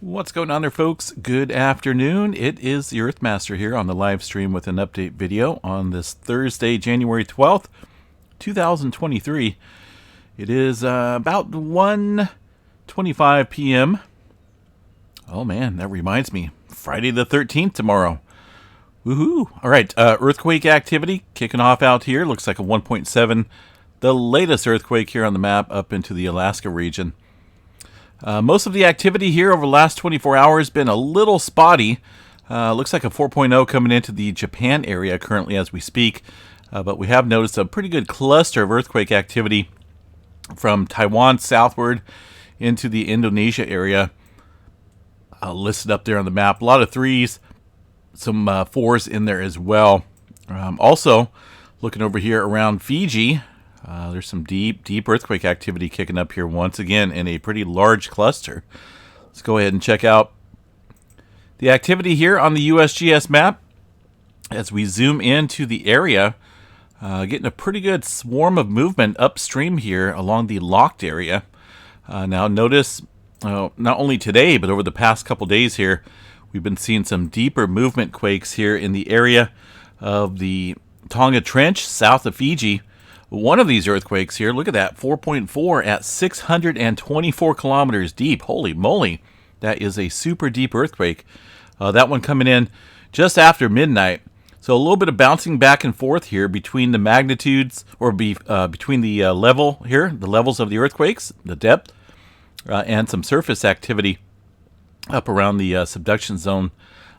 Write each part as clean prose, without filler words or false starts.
What's going on there, folks? Good afternoon. It is the Earthmaster here on the live stream with an update video on this Thursday, January 12th, 2023. It is about 1:25 p.m. Oh man, that reminds me. Friday the 13th tomorrow. Woohoo! All right, earthquake activity kicking off out here. Looks like a 1.7, the latest earthquake here on the map up into the Alaska region. Most of the activity here over the last 24 hours been a little spotty. Looks like a 4.0 coming into the Japan area currently as we speak. But we have noticed a pretty good cluster of earthquake activity from Taiwan southward into the Indonesia area. Listed up there on the map. A lot of threes, some fours in there as well. Also, looking over here around Fiji, there's some deep earthquake activity kicking up here once again in a pretty large cluster. Let's go ahead and check out the activity here on the USGS map as we zoom into the area. Getting a pretty good swarm of movement upstream here along the locked area. Now notice, not only today, but over the past couple days here, we've been seeing some deeper movement quakes here in the area of the Tonga Trench south of Fiji. One of these earthquakes here, look at that, 4.4 at 624 kilometers deep. Holy moly, that is a super deep earthquake. That one coming in just after midnight. So a little bit of bouncing back and forth here between the magnitudes, or between the level here, the levels of the earthquakes, the depth, and some surface activity up around the subduction zone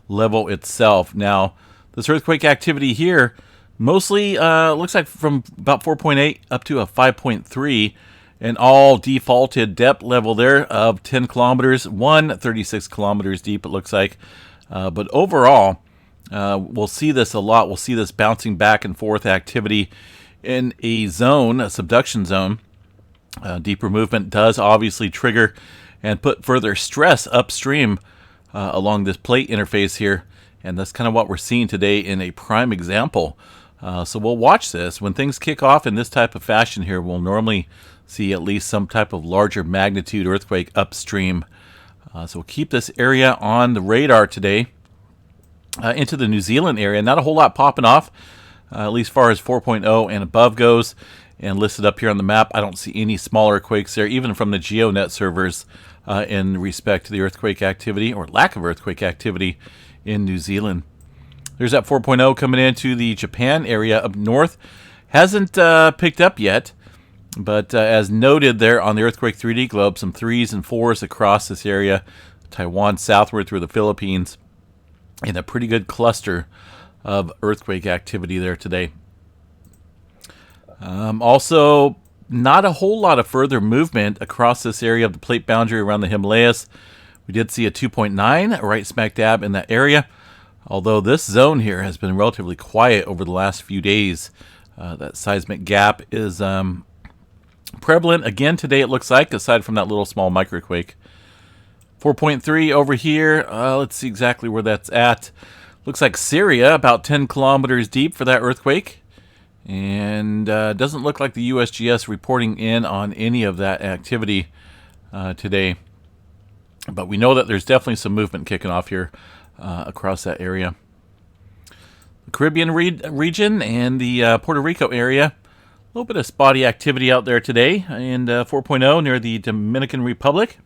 level itself. Now, this earthquake activity here mostly looks like from about 4.8 up to a 5.3, and all defaulted depth level there of 10 kilometers, 36 kilometers deep it looks like. But overall, we'll see this a lot. We'll see this bouncing back and forth activity in a zone, a subduction zone. Deeper movement does obviously trigger and put further stress upstream along this plate interface here. And that's kind of what we're seeing today in a prime example. So we'll watch this. When things kick off in this type of fashion here, we'll normally see at least some type of larger magnitude earthquake upstream. So we'll keep this area on the radar today. Into the New Zealand area, not a whole lot popping off, at least far as 4.0 and above goes. And listed up here on the map, I don't see any smaller quakes there, even from the GeoNet servers, in respect to the earthquake activity, or lack of earthquake activity in New Zealand. There's that 4.0 coming into the Japan area up north. Hasn't picked up yet, but as noted there on the Earthquake 3D globe, some 3s and 4s across this area, Taiwan southward through the Philippines, and a pretty good cluster of earthquake activity there today. Also, not a whole lot of further movement across this area of the plate boundary around the Himalayas. We did see a 2.9 right smack dab in that area. Although this zone here has been relatively quiet over the last few days. That seismic gap is prevalent again today, it looks like, aside from that little small microquake. 4.3 over here. Let's see exactly where that's at. Looks like Syria, about 10 kilometers deep for that earthquake. And doesn't look like the USGS reporting in on any of that activity today. But we know that there's definitely some movement kicking off here across that area. The Caribbean region and the Puerto Rico area. A little bit of spotty activity out there today. And 4.0 near the Dominican Republic.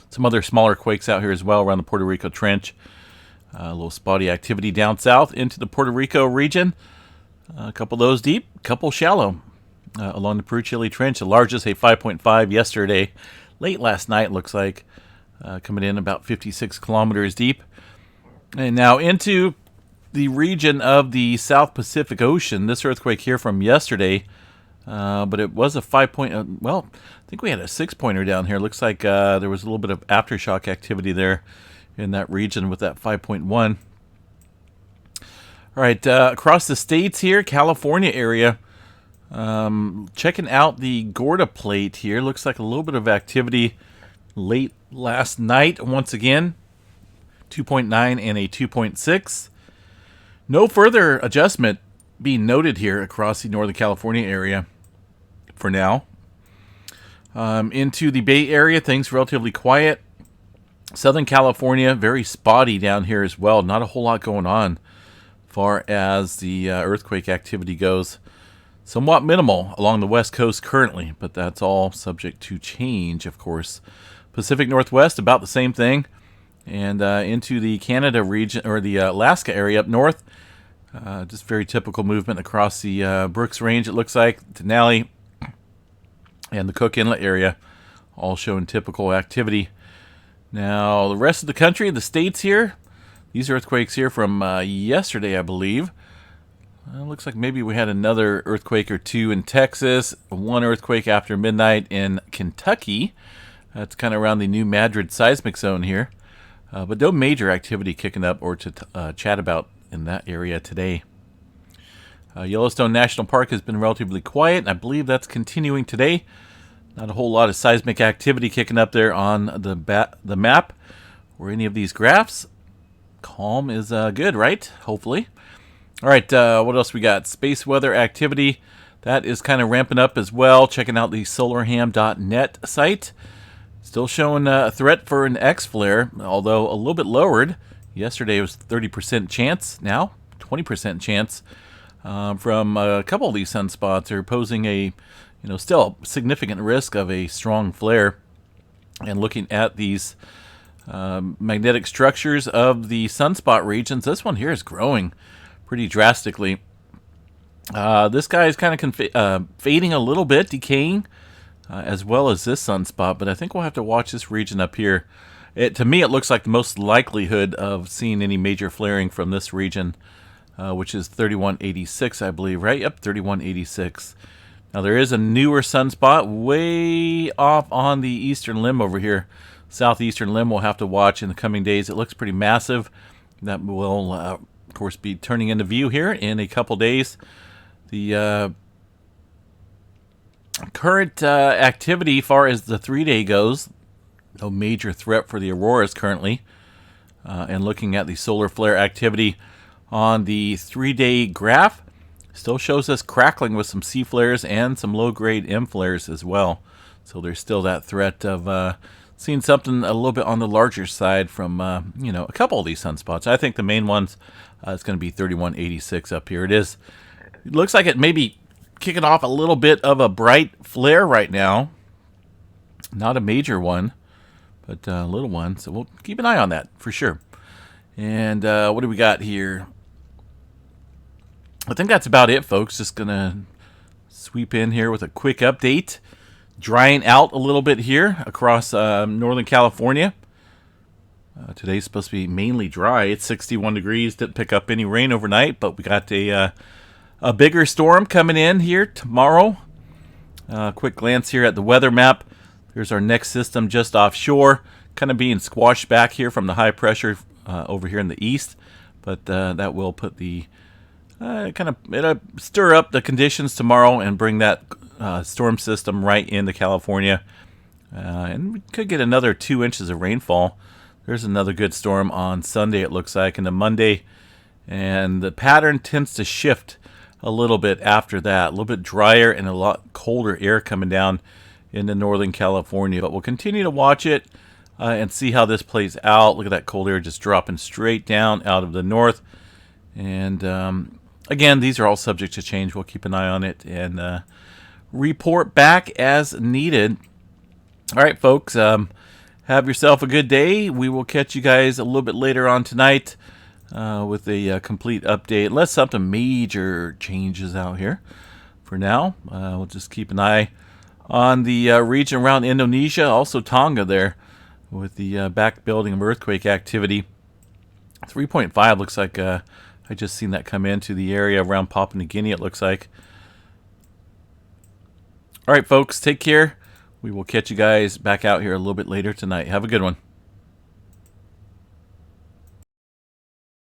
Some other smaller quakes out here as well around the Puerto Rico Trench. A little spotty activity down south into the Puerto Rico region. A couple of those deep, a couple shallow along the Peru Chile Trench. The largest, a 5.5 yesterday. Late last night, looks like. Coming in about 56 kilometers deep. And now into the region of the South Pacific Ocean. This earthquake here from yesterday. But it was a 5-point, well, I think we had a 6-pointer down here. Looks like there was a little bit of aftershock activity there in that region with that 5.1. All right, across the states here, California area. Checking out the Gorda plate here. Looks like a little bit of activity late last night. Once again, 2.9 and a 2.6. No further adjustment being noted here across the Northern California area for now. Into the Bay Area, things relatively quiet. Southern California, very spotty down here as well. Not a whole lot going on as far as the earthquake activity goes. Somewhat minimal along the west coast currently, but that's all subject to change, of course. Pacific Northwest, about the same thing. And into the Canada region, or the Alaska area up north, just very typical movement across the Brooks Range, it looks like. Denali and the Cook Inlet area, all showing typical activity. Now, the rest of the country, the states here, these earthquakes here from yesterday, I believe. It looks like maybe we had another earthquake or two in Texas, one earthquake after midnight in Kentucky. That's kind of around the New Madrid seismic zone here. But no major activity kicking up or to chat about in that area today. Yellowstone National Park has been relatively quiet, and I believe that's continuing today. Not a whole lot of seismic activity kicking up there on the map or any of these graphs. Calm is good, right? Hopefully. All right, what else we got? Space weather activity. That is kind of ramping up as well. Checking out the solarham.net site. Still showing a threat for an X-flare, although a little bit lowered. Yesterday it was 30% chance. Now 20% chance from a couple of these sunspots are posing a still significant risk of a strong flare. And looking at these magnetic structures of the sunspot regions, this one here is growing pretty drastically. This guy is kind of fading a little bit, decaying, as well as this sunspot, but I think we'll have to watch this region up here. To me, it looks like the most likelihood of seeing any major flaring from this region, which is 3186, I believe, right? Yep, 3186. Now, there is a newer sunspot way off on the eastern limb over here. Southeastern limb we'll have to watch in the coming days. It looks pretty massive. That will, of course, be turning into view here in a couple days. The current activity, as far as the 3-day goes, no major threat for the auroras currently. And looking at the solar flare activity on the 3-day graph, still shows us crackling with some C flares and some low-grade M flares as well. So there's still that threat of seeing something a little bit on the larger side from a couple of these sunspots. I think the main ones is going to be 3186 up here. It looks like it may be kicking off a little bit of a bright flare right now. Not a major one, but a little one. So we'll keep an eye on that for sure. And what do we got here? I think that's about it, folks. Just going to sweep in here with a quick update. Drying out a little bit here across Northern California. Today's supposed to be mainly dry. It's 61 degrees. Didn't pick up any rain overnight, but we got a bigger storm coming in here tomorrow. Quick glance here at the weather map. There's our next system just offshore, kind of being squashed back here from the high pressure over here in the east. But that will put the it'll stir up the conditions tomorrow and bring that storm system right into California. And we could get another 2 inches of rainfall. There's another good storm on Sunday, it looks like, and then Monday. And the pattern tends to shift a little bit after that. A little bit drier and a lot colder air coming down into Northern California. But we'll continue to watch it and see how this plays out. Look at that cold air just dropping straight down out of the north. And again, these are all subject to change. We'll keep an eye on it and report back as needed. All right, folks, have yourself a good day. We will catch you guys a little bit later on tonight with a complete update, unless something major changes out here. For now, we'll just keep an eye on the region around Indonesia, also Tonga there, with the back building of earthquake activity. 3.5 looks like I just seen that come into the area around Papua New Guinea, it looks like. All right, folks, take care. We will catch you guys back out here a little bit later tonight. Have a good one.